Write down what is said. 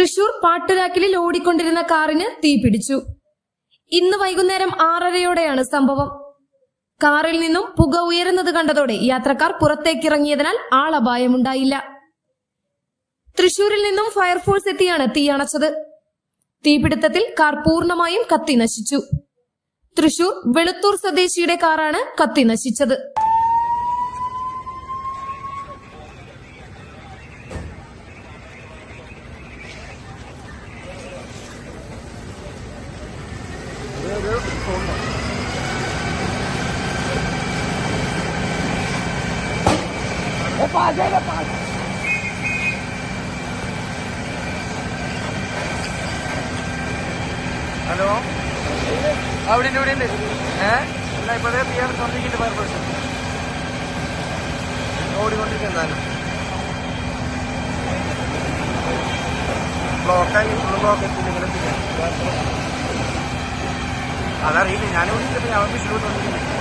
തൃശൂർ പാട്ടുരാക്കിലിൽ ഓടിക്കൊണ്ടിരുന്ന കാറിന് തീപിടിച്ചു. ഇന്ന് വൈകുന്നേരം 6:30യോടെയാണ് സംഭവം. കാറിൽ നിന്നും പുക ഉയരുന്നത് കണ്ടതോടെ യാത്രക്കാർ പുറത്തേക്കിറങ്ങിയതിനാൽ ആളപായമുണ്ടായില്ല. തൃശൂരിൽ നിന്നും ഫയർഫോഴ്സ് എത്തിയാണ് തീയണച്ചത്. തീപിടുത്തത്തിൽ കാർ പൂർണ്ണമായും കത്തി നശിച്ചു. തൃശൂർ വെളുത്തൂർ സ്വദേശിയുടെ കാറാണ് കത്തി നശിച്ചത്. ഹലോ, അവിടെ ഉണ്ട് ഇപ്പൊ തീയാണ് സ്വന്തം ഫയർഫോഴ്സ് ഓടിക്കൊണ്ടിരിക്കുന്നതാണ്. ബ്ലോക്കായി ഫുള്ള് ബ്ലോക്ക് എത്തിയില്ലെങ്കിൽ അതറിയില്ല. ഞാൻ വിളിച്ചപ്പോൾ ഞാൻ വിഷു കൊണ്ടിരിക്കുന്നത്.